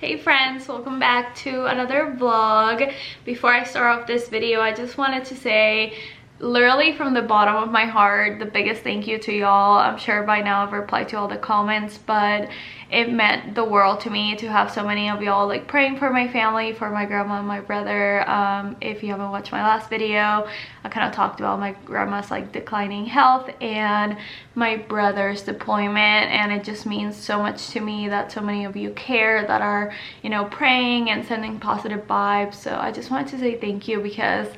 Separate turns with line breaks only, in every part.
Hey friends, welcome back to another vlog. Before I start off this video, I just wanted to say literally from the bottom of my heart, the biggest thank you to y'all. I'm sure by now I've replied to all the comments, but it meant the world to me to have so many of y'all like praying for my family, for my grandma and my brother. If you haven't watched my last video, I kind of talked about my grandma's like declining health and my brother's deployment, and it just means so much to me that so many of you care, that are, you know, praying and sending positive vibes. So I just wanted to say thank you, because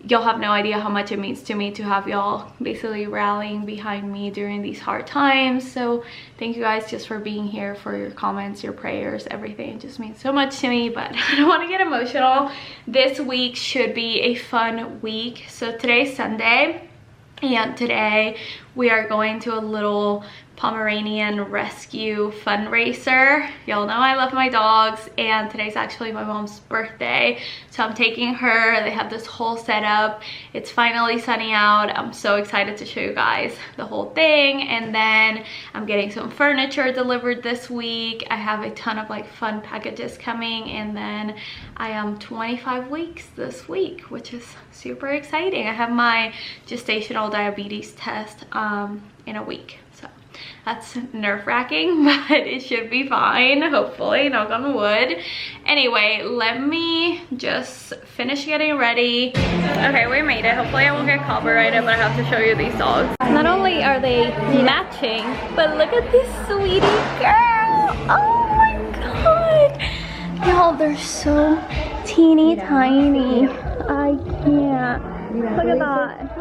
y'all have no idea how much it means to me to have y'all basically rallying behind me during these hard times. So thank you guys just for being here, for your comments, your prayers, everything. It just means so much to me, but I don't want to get emotional. This week should be a fun week. So today's Sunday, and today we are going to a little Pomeranian rescue fundraiser. Y'all know I love my dogs, and today's actually my mom's birthday, so I'm taking her. They have this whole setup. It's finally sunny out. I'm so excited to show you guys the whole thing. And then I'm getting some furniture delivered this week. I have a ton of like fun packages coming, and then I am 25 weeks this week, which is super exciting. I have my gestational diabetes test in a week, so that's nerve-wracking, but it should be fine, hopefully, knock on wood. Anyway, let me just finish getting ready. Okay, we made it. Hopefully I won't get copyrighted, but I have to show you these dogs. Not only are they matching, but look at this sweetie girl. Oh my god, y'all, they're so teeny tiny. I can't. Look at that.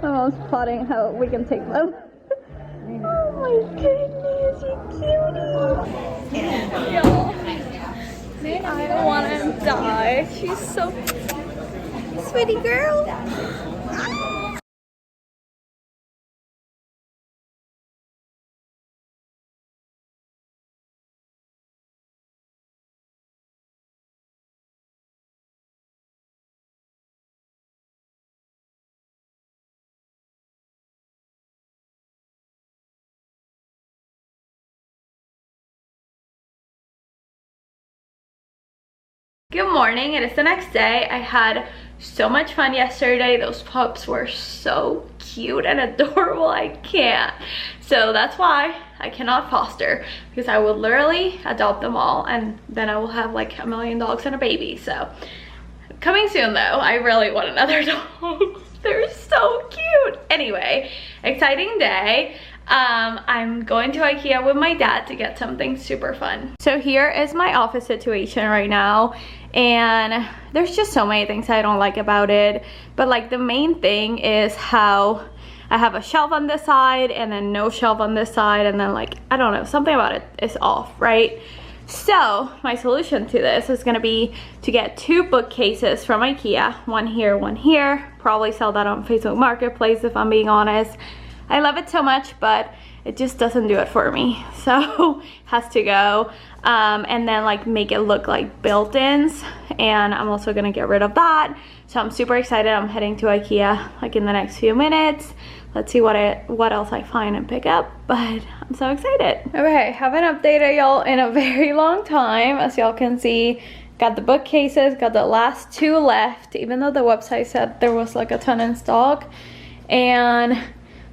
My mom's plotting how we can take them. Oh my goodness, you cutie! Yo, I wanna die. She's so sweetie girl. Good morning, it is the next day. I had so much fun yesterday. Those pups were so cute and adorable, I can't. So that's why I cannot foster, because I will literally adopt them all, and then I will have like 1,000,000 dogs and a baby. So coming soon though. I really want another dog. They're so cute. Anyway, exciting day. I'm going to IKEA with my dad to get something super fun. So here is my office situation right now, and there's just so many things I don't like about it, but like the main thing is how I have a shelf on this side and then no shelf on this side, and then like, I don't know, something about it is off, right? So my solution to this is gonna be to get 2 bookcases from IKEA, one here, probably sell that on Facebook Marketplace if I'm being honest. I love it so much, but it just doesn't do it for me, so it has to go. And then like make it look like built-ins, and I'm also gonna get rid of that. So I'm super excited. I'm heading to IKEA like in the next few minutes. Let's see what else I find and pick up, but I'm so excited. Okay, haven't updated y'all in a very long time. As y'all can see, got the bookcases, got the last 2 left, even though the website said there was like a ton in stock, and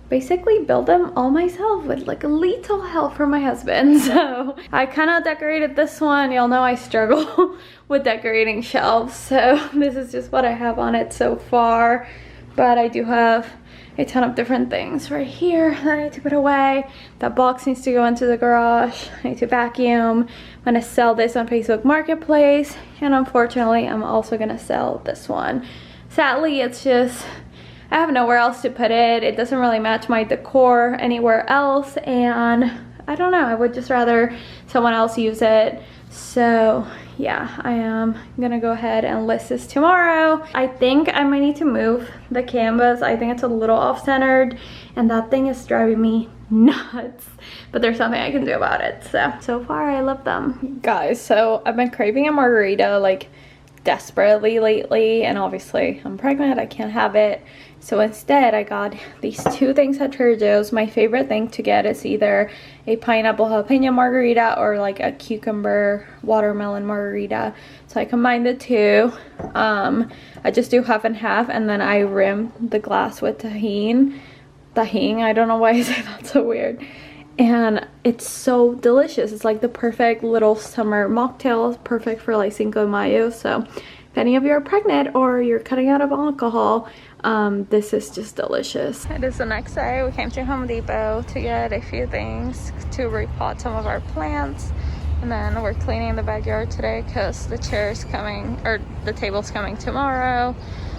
basically build them all myself with like a little help from my husband. So I kind of decorated this one. Y'all know I struggle with decorating shelves, so this is just what I have on it so far, but I do have a ton of different things right here that I need to put away. That box needs to go into the garage. I need to vacuum. I'm gonna sell this on Facebook Marketplace, and unfortunately I'm also gonna sell this one. Sadly, it's just I have nowhere else to put it. It doesn't really match my decor anywhere else, and I don't know, I would just rather someone else use it. So yeah, I am gonna go ahead and list this tomorrow. I think I might need to move the canvas. I think it's a little off-centered, and that thing is driving me nuts, but there's something I can do about it. So far I love them. Guys, so I've been craving a margarita like desperately lately, and obviously I'm pregnant, I can't have it. So instead I got these two things at Trader Joe's. My favorite thing to get is either a pineapple jalapeno margarita or like a cucumber watermelon margarita. So I combine the two. I just do half and half, and then I rim the glass with tahini. I don't know why I say that so weird. And it's so delicious. It's like the perfect little summer mocktail, perfect for like Cinco de Mayo. So if any of you are pregnant or you're cutting out of alcohol, this is just delicious. It is the next day. We came to Home Depot to get a few things to repot some of our plants, and then we're cleaning the backyard today because the chair is coming, or the table's coming tomorrow.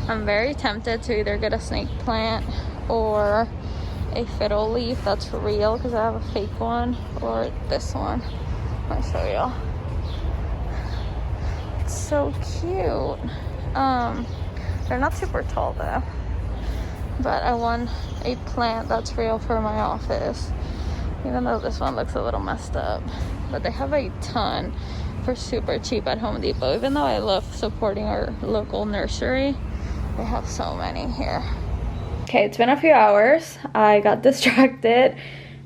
I'm very tempted to either get a snake plant or a fiddle leaf that's real because I have a fake one, or this one. I'll show y'all. It's so cute. They're not super tall though, but I want a plant that's real for my office, even though this one looks a little messed up. But they have a ton for super cheap at Home Depot. Even though I love supporting our local nursery, they have so many here. Okay, it's been a few hours. I got distracted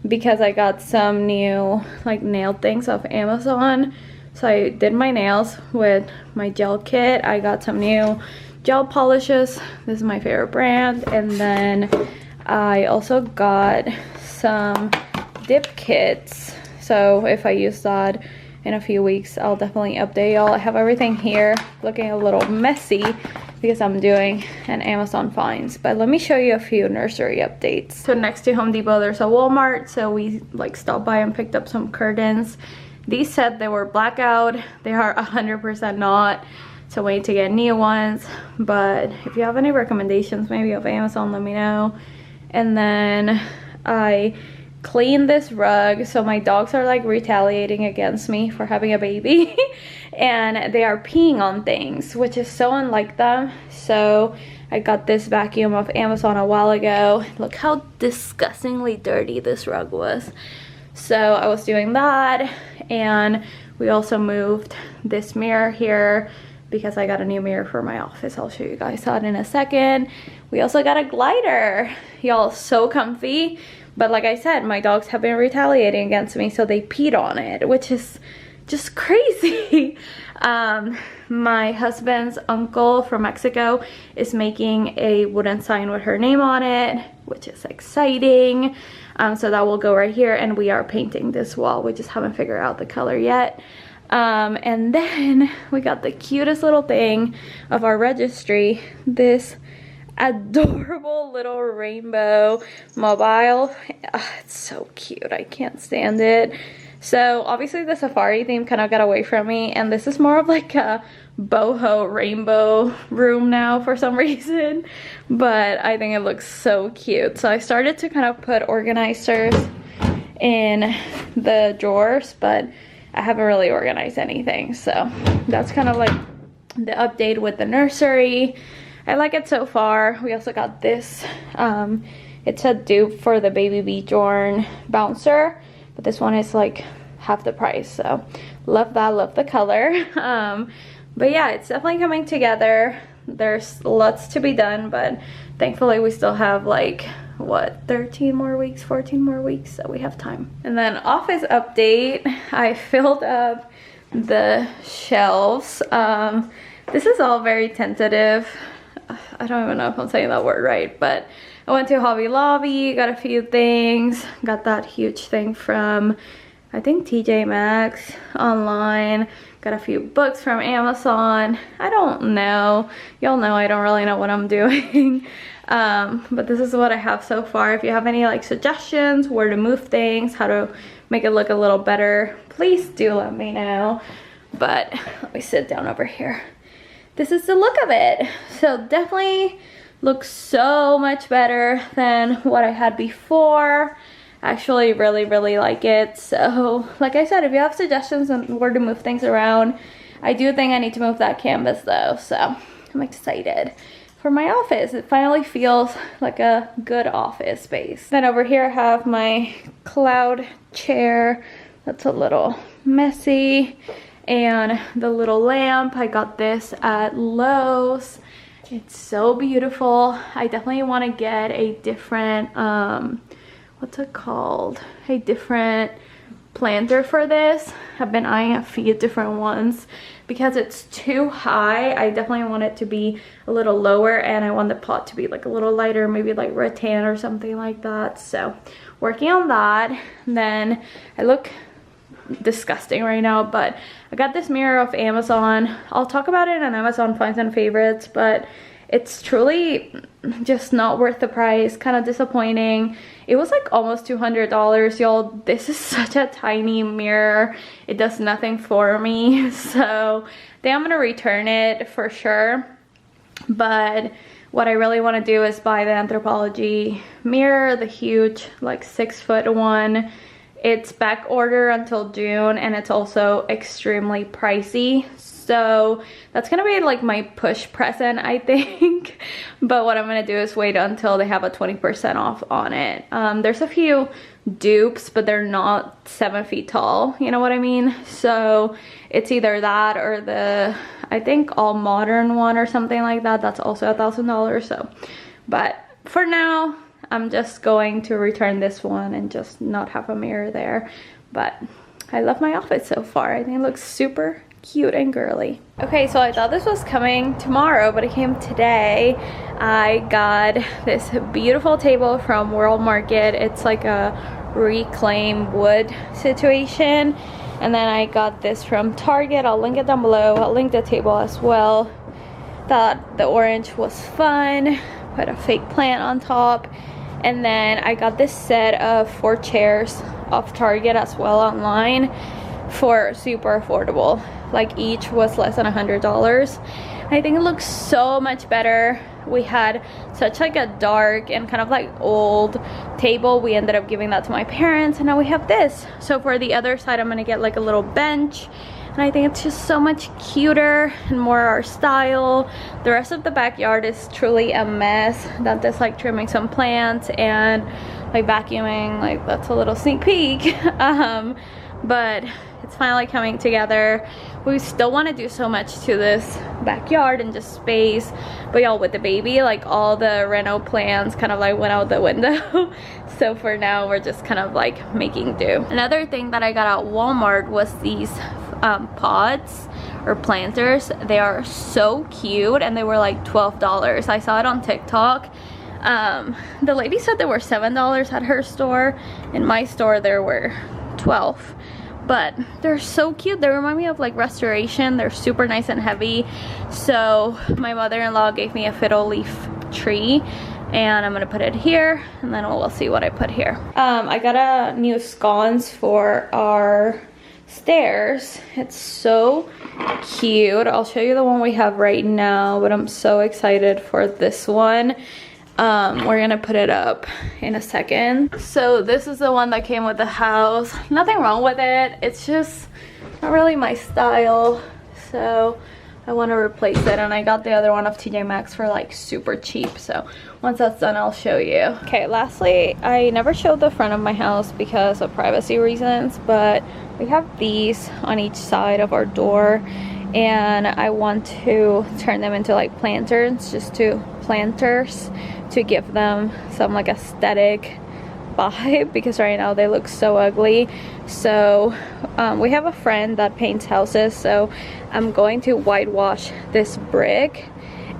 because I got some new like nail things off Amazon. So I did my nails with my gel kit. I got some new gel polishes. This is my favorite brand. And then I also got some dip kits. So if I use that in a few weeks, I'll definitely update y'all. I have everything here looking a little messy because I'm doing an Amazon finds, but let me show you a few nursery updates. So next to Home Depot there's a Walmart, so we like stopped by and picked up some curtains. These said they were blackout. They are 100% not, so wait to get new ones. But if you have any recommendations maybe of Amazon, let me know. And then I cleaned this rug. So my dogs are like retaliating against me for having a baby and they are peeing on things, which is so unlike them. So I got this vacuum off Amazon a while ago. Look how disgustingly dirty this rug was. So I was doing that, and we also moved this mirror here because I got a new mirror for my office. I'll show you guys that in a second. We also got a glider. Y'all, so comfy. But like I said, my dogs have been retaliating against me, so they peed on it, which is just crazy. My husband's uncle from Mexico is making a wooden sign with her name on it, which is exciting. So that will go right here, and we are painting this wall. We just haven't figured out the color yet. And then we got the cutest little thing of our registry, this adorable little rainbow mobile. It's so cute. I can't stand it. So obviously the safari theme kind of got away from me, and this is more of like a boho rainbow room now for some reason, but I think it looks so cute. So I started to kind of put organizers in the drawers, but I haven't really organized anything. So that's kind of like the update with the nursery. I like it so far. We also got this, it's a dupe for the Baby Bjorn bouncer, but this one is like half the price. So love that, love the color. But yeah, it's definitely coming together. There's lots to be done, but thankfully we still have like, what, 13 more weeks, 14 more weeks, so we have time. And then office update, I filled up the shelves. This is all very tentative. I don't even know if I'm saying that word right, but I went to Hobby Lobby, got a few things, got that huge thing from, I think, TJ Maxx online, got a few books from Amazon. I don't know, y'all know I don't really know what I'm doing. But this is what I have so far. If you have any like suggestions, where to move things, how to make it look a little better, please do let me know. But let me sit down over here. This is the look of it. So definitely looks so much better than what I had before. Actually really like it. So like I said, if you have suggestions on where to move things around, I do think I need to move that canvas though, so I'm excited for my office. It finally feels like a good office space. Then over here I have my cloud chair that's a little messy, And the little lamp, I got this at Lowe's. It's so beautiful. I definitely want to get a different what's it called, a different planter for this. I've been eyeing a few different ones because it's too high. I definitely want it to be a little lower, and I want the pot to be like a little lighter, maybe like rattan or something like that. So working on that. Then I look disgusting right now, but I got this mirror off Amazon. I'll talk about it on Amazon Finds and Favorites, but it's truly just not worth the price. Kind of disappointing. It was like almost $200, y'all. This is such a tiny mirror. It does nothing for me, so I think I'm gonna return it for sure. But what I really want to do is buy the Anthropologie mirror, the huge like 6-foot one. It's back order until June, and it's also extremely pricey. So that's gonna be like my push present, I think. But what I'm gonna do is wait until they have a 20% off on it. There's a few dupes, but they're not 7 feet tall, you know what I mean? So it's either that or the, I think, all modern one or something like that. That's also $1,000. So, but for now, I'm just going to return this one and just not have a mirror there. But I love my outfit so far. I think it looks super cute and girly. Okay, so I thought this was coming tomorrow, but it came today. I got this beautiful table from World Market. It's like a reclaimed wood situation. And then I got this from Target. I'll link it down below. I'll link the table as well. Thought the orange was fun. Put a fake plant on top. And then I got this set of 4 chairs off Target as well online for super affordable. Like each was less than $100. I think it looks so much better. We had such like a dark and kind of like old table. We ended up giving that to my parents, and now we have this. So for the other side, I'm gonna get like a little bench, and I think it's just so much cuter and more our style. The rest of the backyard is truly a mess. Dante's like trimming some plants and like vacuuming. Like that's a little sneak peek. But it's finally coming together. We still want to do so much to this backyard and just space, but y'all, with the baby, like all the reno plans kind of like went out the window. So for now, we're just kind of like making do. Another thing that I got at Walmart was these pods or planters. They are so cute, and they were like $12. I saw it on TikTok. The lady said they were $7 at her store. In my store, there were $12. But they're so cute. They remind me of like Restoration. They're super nice and heavy. So my mother-in-law gave me a fiddle leaf tree, and I'm gonna put it here, and then we'll see what I put here. I got a new sconce for our stairs. It's so cute. I'll show you the one we have right now, but I'm so excited for this one. We're gonna put it up in a second. So this is the one that came with the house. Nothing wrong with it. It's just not really my style. So I want to replace it, and I got the other one of TJ Maxx for like super cheap. So once that's done, I'll show you. Okay, lastly, I never showed the front of my house because of privacy reasons, but we have these on each side of our door, and I want to turn them into like planters, planters to give them some like aesthetic vibe, because right now they look so ugly. So we have a friend that paints houses, so I'm going to whitewash this brick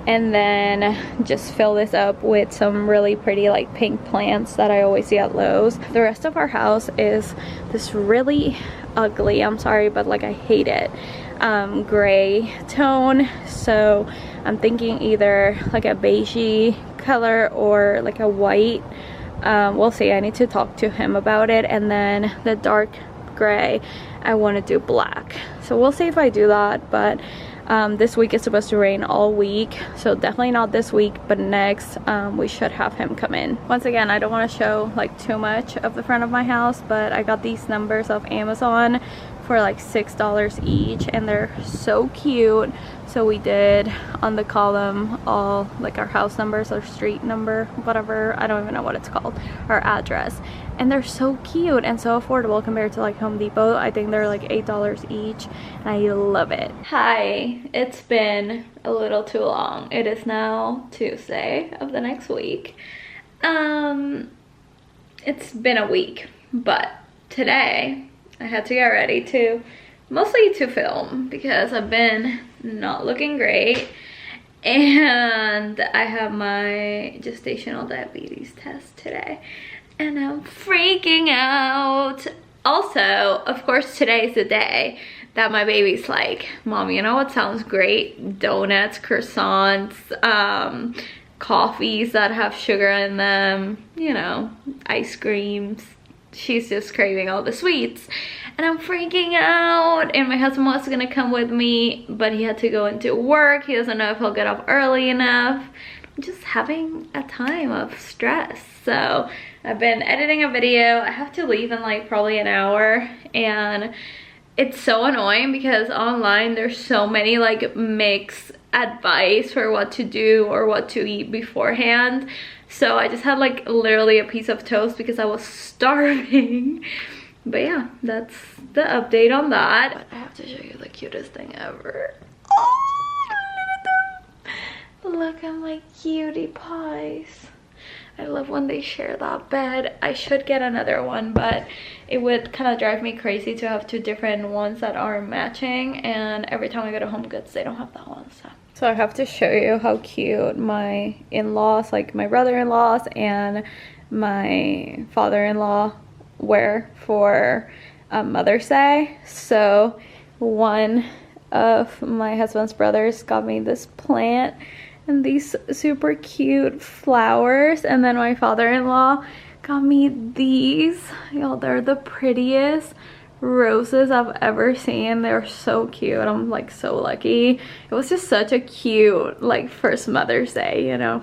and then just fill this up with some really pretty like pink plants that I always see at Lowe's. The rest of our house is this really ugly, I'm sorry, but like I hate it, gray tone. So I'm thinking either like a beigey color or like a white. We'll see. I need to talk to him about it. And then the dark gray, I want to do black. So we'll see if I do that. But this week is supposed to rain all week, so definitely not this week, but next we should have him come in. Once again, I don't want to show like too much of the front of my house, but I got these numbers off Amazon for like $6 each, and they're so cute. So we did on the column all like our house numbers, our street number, whatever, I don't even know what it's called, our address. And they're so cute and so affordable compared to like Home Depot. I think they're like $8 each, and I love it. Hi, it's been a little too long. It is now Tuesday of the next week. It's been a week, but today I had to get ready to, mostly to film, because I've been not looking great, and I have my gestational diabetes test today, and I'm freaking out. Also, of course, today's the day that my baby's like, Mom, you know what sounds great? Donuts, croissants, coffees that have sugar in them, you know, ice creams. She's just craving all the sweets, and I'm freaking out. And my husband was gonna come with me, but he had to go into work. He doesn't know if he'll get up early enough. I'm just having a time of stress. So I've been editing a video. I have to leave in like probably an hour, and it's so annoying because online there's so many like mixed advice for what to do or what to eat beforehand. So I just had like literally a piece of toast because I was starving. But yeah, that's the update on that. But I have to show you the cutest thing ever. Oh, look at them. Look at my cutie pies. I love when they share that bed. I should get another one, but it would kind of drive me crazy to have two different ones that aren't matching, and every time I go to Home Goods they don't have that one. So I have to show you how cute my in-laws, like my brother-in-laws and my father-in-law, wear for Mother's Day. So one of my husband's brothers got me this plant and these super cute flowers, and then my father-in-law got me these. Y'all, they're the prettiest roses I've ever seen. They're so cute. I'm like so lucky. It was just such a cute like first Mother's Day, you know.